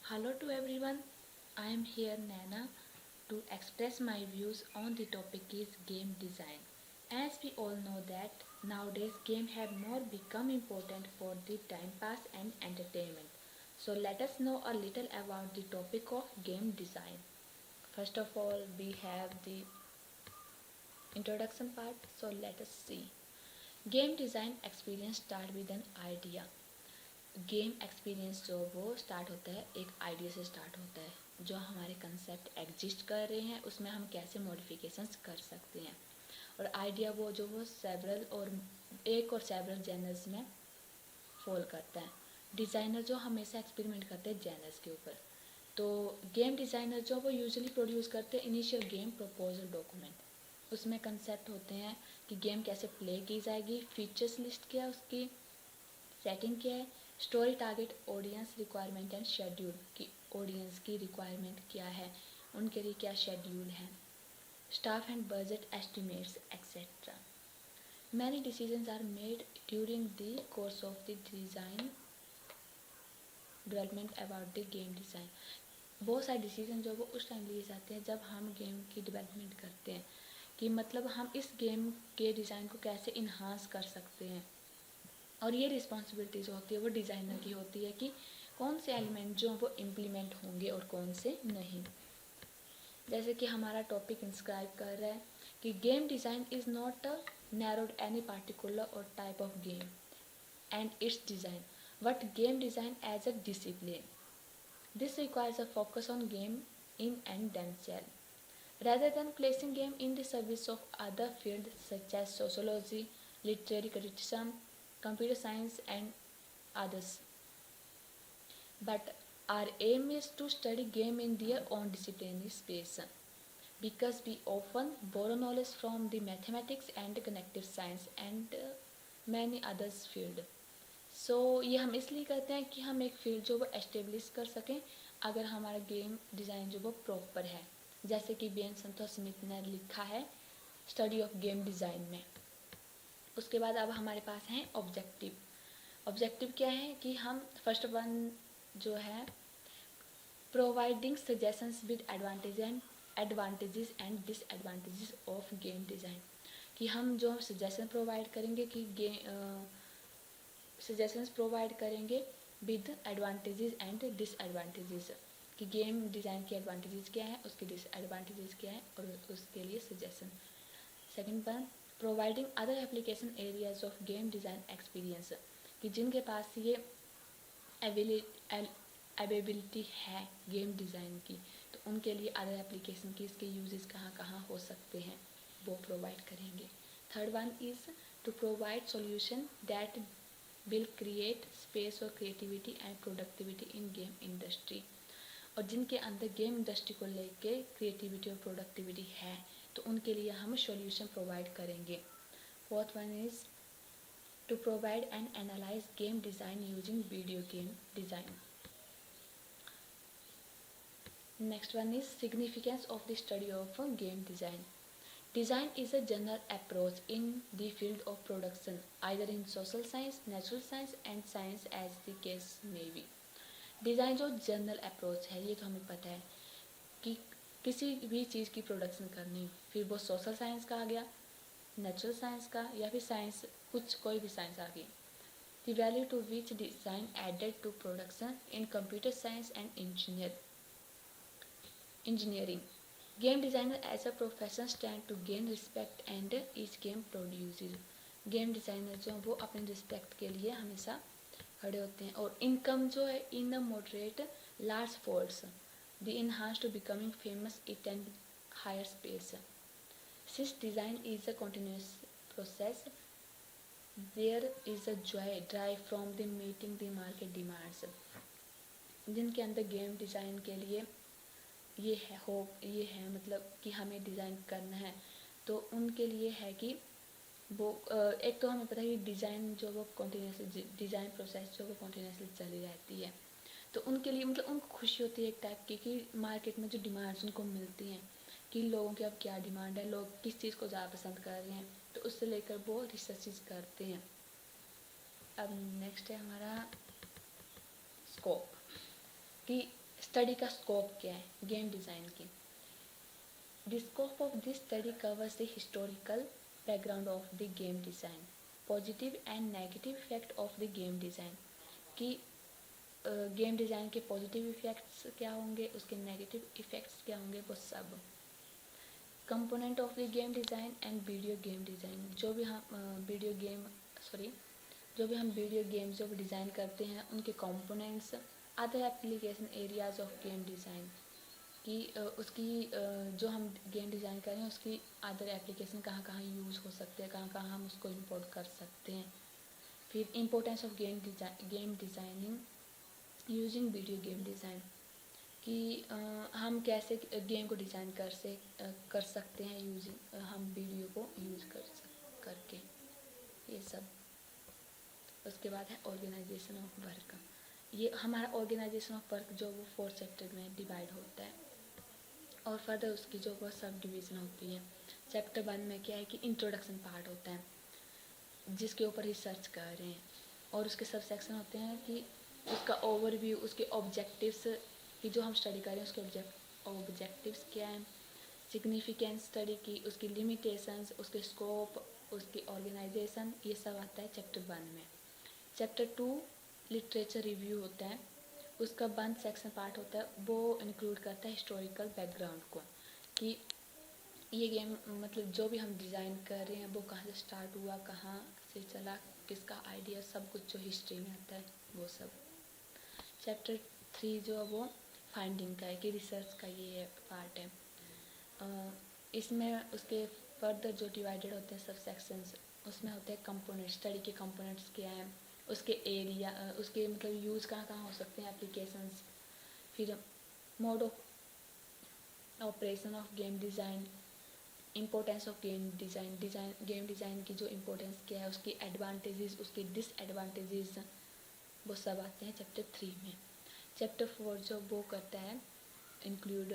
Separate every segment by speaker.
Speaker 1: Hello to everyone. I am here Nana to express my views on the topic is game design. As we all know that nowadays game have more become important for the time pass and entertainment. So let us know a little about the topic of game design. First of all, we have the introduction part. So let us see. Game design experience start with an idea. Game experience जो वो start होता है एक idea से start होता है जो हमारे कंसेप्ट एग्जिस्ट कर रहे हैं उसमें हम कैसे मॉडिफिकेशंस कर सकते हैं और आइडिया वो सेवरल और एक और सेवरल जैनर्स में फॉल करता है। डिज़ाइनर जो हमेशा एक्सपेरिमेंट करते हैं जैनर्स के ऊपर। तो गेम डिज़ाइनर जो वो यूजुअली प्रोड्यूस करते हैं इनिशियल गेम प्रपोजल डॉक्यूमेंट। उसमें कंसेप्ट होते हैं कि गेम कैसे प्ले की जाएगी, फीचर्स लिस्ट क्या है उसकी, सेटिंग क्या है, story target audience requirement and schedule कि ऑडियंस की रिक्वायरमेंट क्या है, उनके लिए क्या शेड्यूल है, staff and budget estimates etcetera. Many decisions are made during the course of the design development about the game design. बहुत सारे डिसीजन जो वो उस टाइम लिए जाते हैं जब हम गेम की डेवलपमेंट करते हैं कि मतलब हम इस गेम के डिज़ाइन को कैसे इन्हांस कर सकते हैं। और ये रिस्पॉन्सिबिलिटी जो होती है वो डिज़ाइनर की होती है कि कौन से एलिमेंट जो वो इम्प्लीमेंट होंगे और कौन से नहीं। जैसे कि हमारा टॉपिक इंस्क्राइब कर रहा है कि game design is not narrowed any particular or type of game and its design but game design as a discipline. This requires a focus on game in and themselves rather than placing game in the service of other fields such as sociology, literary criticism, computer science and others. But our aim is to study game in their own disciplinary space because we often borrow knowledge from the mathematics and cognitive science and many others field. सो ये हम इसलिए करते हैं कि हम एक field जो वो एस्टेब्लिश कर सकें अगर हमारा गेम डिज़ाइन जो वो प्रॉपर है। जैसे कि बेन संतोष स्मिथ ने लिखा है स्टडी ऑफ गेम डिज़ाइन में। उसके बाद अब हमारे पास हैं ऑब्जेक्टिव। ऑब्जेक्टिव क्या है कि हम फर्स्ट वन जो है providing suggestions with advantages and disadvantages of game design कि हम जो सजेशन प्रोवाइड करेंगे कि सजेशंस प्रोवाइड करेंगे विद एडवांटेजेस एंड डिसएडवांटेजेस कि गेम डिज़ाइन के एडवांटेजेस क्या है, उसके डिसएडवांटेजेस क्या है और उसके लिए suggestion. Second one providing other application areas of game design experience कि जिनके पास ये अवेलेबिलिटी है गेम डिज़ाइन की तो उनके लिए अदर एप्लीकेशन की इसके यूजेस कहाँ कहाँ हो सकते हैं वो प्रोवाइड करेंगे। Third one is to provide solution that will create space or creativity and productivity in game industry और जिनके अंदर गेम इंडस्ट्री को लेके क्रिएटिविटी और प्रोडक्टिविटी है तो उनके लिए हम सॉल्यूशन प्रोवाइड करेंगे। Fourth one is to provide and analyse game design using video game design. Next one is significance of the study of game design. Design is a general approach in the field of production, either in social science, natural science and science as the case may be. Design जो general approach है ये तो हमें पता है कि किसी भी चीज़ की प्रोडक्शन करनी, फिर वो सोशल साइंस का आ गया, नेचुरल साइंस का या फिर साइंस कुछ कोई भी साइंस आ गई। The value to which design added to production in computer science and engineering. Game designer as a profession stand to gain respect and each game produces. Game designer जो वो अपने रिस्पेक्ट के लिए हमेशा खड़े होते हैं और इनकम जो है in the moderate large force the enhance to becoming famous it and higher space. Since design is a continuous process there is a joy drive from the meeting the market demands. जिनके अंदर game design के लिए ये है मतलब कि हमें design करना है तो उनके लिए है कि वो एक तो हमें पता है कि डिज़ाइन जो वो कॉन्टीन्यूसली डिज़ाइन प्रोसेस जो वो कॉन्टीन्यूसली चली रहती है तो उनके लिए मतलब उनको खुशी होती है एक टाइप की कि मार्केट में जो डिमांड्स उनको मिलती हैं कि लोगों की अब क्या डिमांड है, लोग किस चीज़ को ज़्यादा पसंद कर रहे हैं तो उससे लेकर वो रिसर्चेज करते हैं। अब नेक्स्ट है हमारा स्कोप कि स्टडी का स्कोप क्या है गेम डिज़ाइन की। The scope of this study covers the historical background of the game design, positive and negative effect of the game design, कि गेम डिज़ाइन के पॉजिटिव इफ़ेक्ट्स क्या होंगे, उसके नेगेटिव इफ़ेक्ट्स क्या होंगे, वो सब। Component of the game design and video game design, जो भी हम वीडियो गेम जो भी डिज़ाइन करते हैं उनके components, other application areas of game design, कि उसकी जो हम गेम डिज़ाइन कर रहे हैं उसकी अदर एप्लीकेशन कहाँ कहाँ यूज़ हो सकते हैं, कहाँ कहाँ हम उसको इंपोर्ट कर सकते हैं। फिर importance of game designing using video game design, कि हम कैसे गेम को डिज़ाइन कर सकते हैं यूजिंग हम वीडियो को यूज़ करके, ये सब। उसके बाद है ऑर्गेनाइजेशन ऑफ वर्क। ये हमारा ऑर्गेनाइजेशन ऑफ वर्क जो वो 4 चैप्टर में डिवाइड होता है, और फर्दर उसकी जो वो सब डिवीज़न होती है। चैप्टर 1 में क्या है कि इंट्रोडक्शन पार्ट होता है जिसके ऊपर रिसर्च कर रहे हैं, और उसके सब सेक्शन होते हैं कि उसका ओवरव्यू, उसके ऑब्जेक्टिव्स की जो हम स्टडी कर रहे हैं उसके ऑब्जेक्टिव्स क्या हैं, सिग्निफिकेंस स्टडी की, उसकी लिमिटेशंस, उसके स्कोप, उसकी ऑर्गेनाइजेशन, ये सब आता है चैप्टर 1 में। चैप्टर 2 लिटरेचर रिव्यू होता है, उसका 1 सेक्शन पार्ट होता है, वो इंक्लूड करता है हिस्टोरिकल बैकग्राउंड को, कि ये गेम मतलब जो भी हम डिज़ाइन कर रहे हैं वो कहाँ से स्टार्ट हुआ, कहाँ से चला, किसका आइडिया, सब कुछ जो हिस्ट्री में आता है वो सब। चैप्टर 3 जो है वो फाइंडिंग का है, कि रिसर्च का ये पार्ट है। इसमें उसके फर्दर जो डिवाइडेड होते हैं सब सेक्शंस, उसमें होते हैं कंपोनेंट, स्टडी के कंपोनेंट्स क्या हैं, उसके एरिया, उसके मतलब यूज़ कहाँ कहाँ हो सकते हैं, एप्लीकेशंस। फिर mode of operation of game design, importance of game design, game design की जो इम्पोर्टेंस क्या है, उसकी एडवांटेजेस, उसकी डिसएडवांटेजेस, वो सब आते हैं चैप्टर 3 में। चैप्टर 4 जो वो करता है इंक्लूड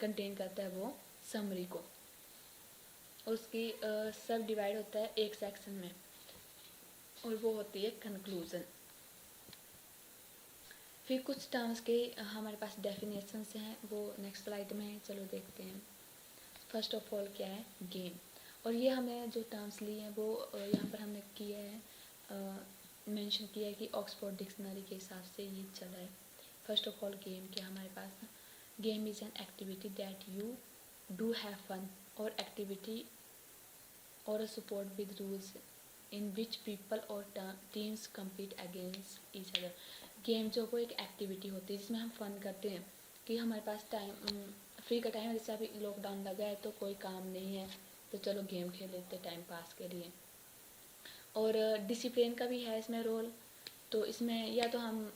Speaker 1: कंटेन करता है वो समरी को, उसकी सब डिवाइड होता है एक सेक्शन में, और वो होती है कंक्लूजन। फिर कुछ टर्म्स के हमारे पास डेफिनेशंस हैं, वो नेक्स्ट स्लाइड में है, चलो देखते हैं। फर्स्ट ऑफ ऑल क्या है गेम, और ये हमें जो टर्म्स लिए हैं वो यहाँ पर हमने किया है, मेंशन किया है कि ऑक्सफोर्ड डिक्शनरी के हिसाब से ये चला है। फर्स्ट ऑफ ऑल गेम क्या हमारे पास, game is an activity that you do have fun, or activity or support with rules in which people or teams compete against each other. Game जो वो एक एक्टिविटी होती है जिसमें हम फन करते हैं, कि हमारे पास टाइम फ्री का टाइम है, जैसे अभी लॉकडाउन लगा है तो कोई काम नहीं है तो चलो गेम खेल लेते टाइम पास के लिए। और डिसिप्लिन का भी है इसमें रोल, तो इसमें या तो हम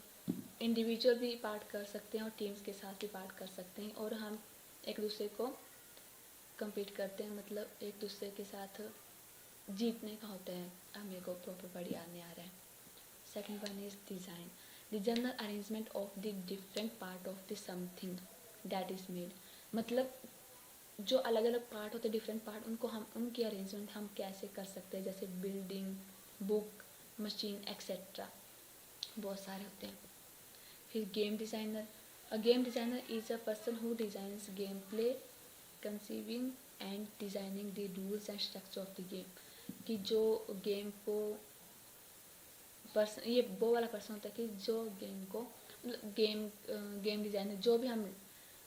Speaker 1: इंडिविजुअल भी पार्ट कर सकते हैं और टीम्स के साथ भी पार्ट कर सकते हैं, और हम एक दूसरे को compete करते हैं, मतलब एक दूसरे के साथ जीतने का होता है। अब मेरे को प्रॉपर बढ़िया याद नहीं आ रहा है। Second one is design, the general arrangement of the different part of the something that is made, मतलब जो अलग अलग पार्ट होते हैं डिफरेंट पार्ट, उनको हम उनकी अरेंजमेंट हम कैसे कर सकते हैं, जैसे बिल्डिंग, बुक, मशीन एक्सेट्रा, बहुत सारे होते हैं। फिर game designer, a game designer is a person who designs game play, conceiving and designing the rules and structure of the game, कि जो गेम को पर्सन, ये वो वाला पर्सन होता है कि जो गेम को गेम डिज़ाइनर, जो भी हम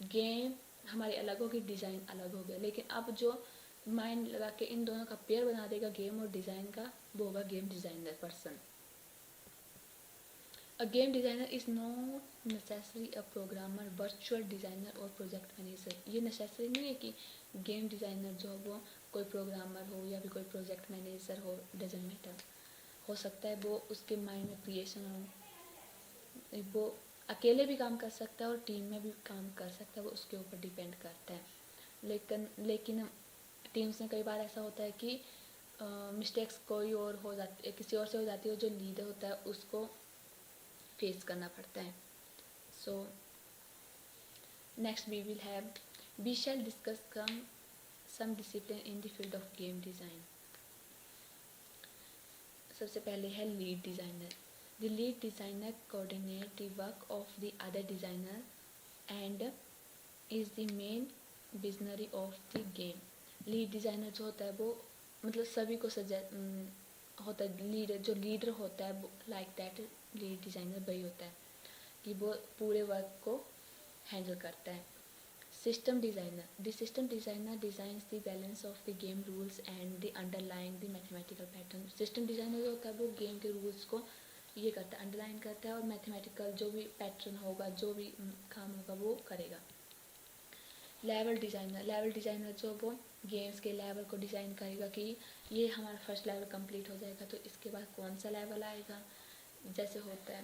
Speaker 1: गेम हमारी अलग होगी, डिज़ाइन अलग हो गया, लेकिन अब जो माइंड लगा के इन दोनों का पेयर बना देगा गेम और डिज़ाइन का, वो होगा game designer person. A game designer is not necessarily a programmer, virtual designer और प्रोजेक्ट मैनेजर। ये नेसेसरी नहीं है कि गेम डिज़ाइनर जो हो वो कोई प्रोग्रामर हो या फिर कोई प्रोजेक्ट मैनेजर हो, डजंट मैटर। हो सकता है वो उसके माइंड में क्रिएशन हो, वो अकेले भी काम कर सकता है और टीम में भी काम कर सकता है, वो उसके ऊपर डिपेंड करता है। लेकिन टीम्स में कई बार ऐसा होता है कि मिस्टेक्स कोई और हो जाती है, किसी और से हो जाती है, जो लीडर होता है उसको फेस करना पड़ता है। So next we shall discuss some discipline in the field of game design. सबसे पहले है lead designer. The lead designer coordinate the work of the other designer and is the main visionary of the game. Lead designer जो होता है वो मतलब सभी को होता है, लीडर जो लीडर होता है लाइक दैट लीड डिज़ाइनर वही होता है कि वो पूरे वर्क को हैंडल करता है। System designer, the system designer designs the balance of the game rules and the underlying the mathematical pattern. System designer जो होता है वो गेम के रूल्स को ये करता है, अंडरलाइन करता है और मैथमेटिकल जो भी पैटर्न होगा, जो भी काम होगा वो करेगा। लेवल डिज़ाइनर जो वो गेम्स के लेवल को डिज़ाइन करेगा कि ये हमारा फर्स्ट लेवल कंप्लीट हो जाएगा तो इसके बाद कौन सा लेवल आएगा। जैसे होता है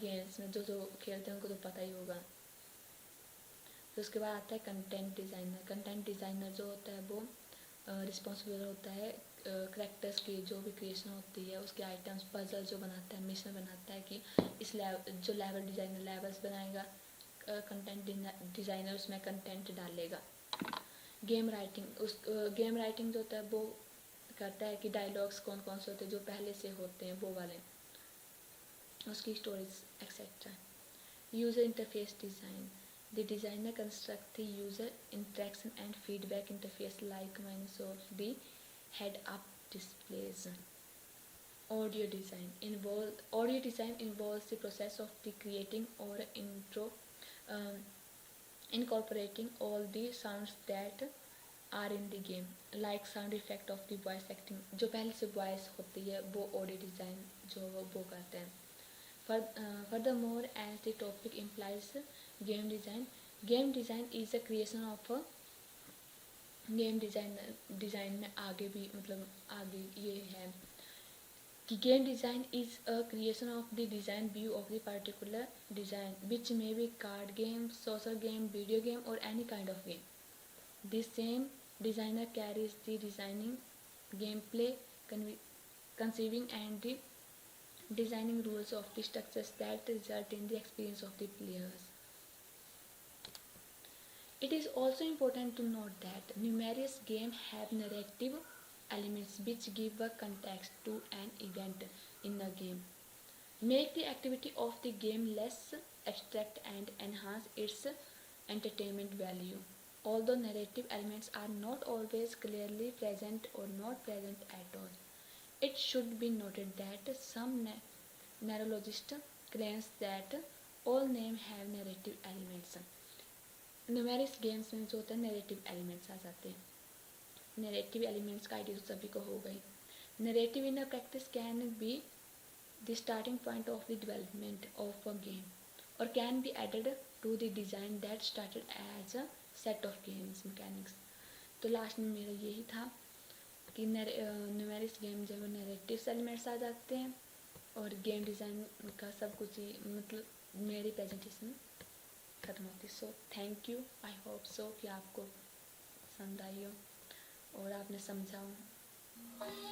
Speaker 1: गेम्स में जो जो खेलते हैं उनको तो पता ही होगा। तो उसके बाद आता है कंटेंट डिज़ाइनर जो होता है वो रिस्पॉन्सिबल होता है करेक्टर्स की जो भी क्रिएशन होती है, उसके आइटम्स, पजल जो बनाता है, मिशन बनाता है कि इस जो लेवल डिज़ाइनर लेवल्स बनाएगा, कंटेंट डिज़ाइनर उसमें कंटेंट डालेगा। गेम राइटिंग जो होता है वो करता है कि डायलॉग्स कौन कौन से होते हैं जो पहले से होते हैं वो वाले, उसकी stories etcetera. User interface design, the designer constructs the user interaction and feedback interface like Microsoft the head-up displays. Audio design involves the process of the creating or um, incorporating all the sounds that are in the game, like sound effect of the voice acting। जो पहले से voice होती है वो audio design जो वो करते हैं। Furthermore, as the topic implies, game design is a creation of a game design में आगे भी मतलब आगे ये है कि game design is a creation of the design view of the particular design which may be card game, social game, video game or any kind of game. The same designer carries the designing, gameplay, conceiving and the designing rules of the structures that result in the experience of the players. It is also important to note that numerous games have narrative elements which give a context to an event in the game, make the activity of the game less abstract and enhance its entertainment value. Although narrative elements are not always clearly present or not present at all, it should be noted that some neurologist claims that all names have narrative elements। Numerics games में जो होता है narrative elements आ जाते हैं। Narrative elements का idea सभी को हो गई। Narrative in a practice can be the starting point of the development of a game or can be added to the design that started as a set of games mechanics. तो last में मेरा यही था कि numerics game जब narrative elements आ जाते हैं और गेम डिज़ाइन का सब कुछ ही मतलब मेरी प्रेजेंटेशन खत्म होती। So thank you, I hope so कि आपको पसंद आई हो और आपने समझा हो।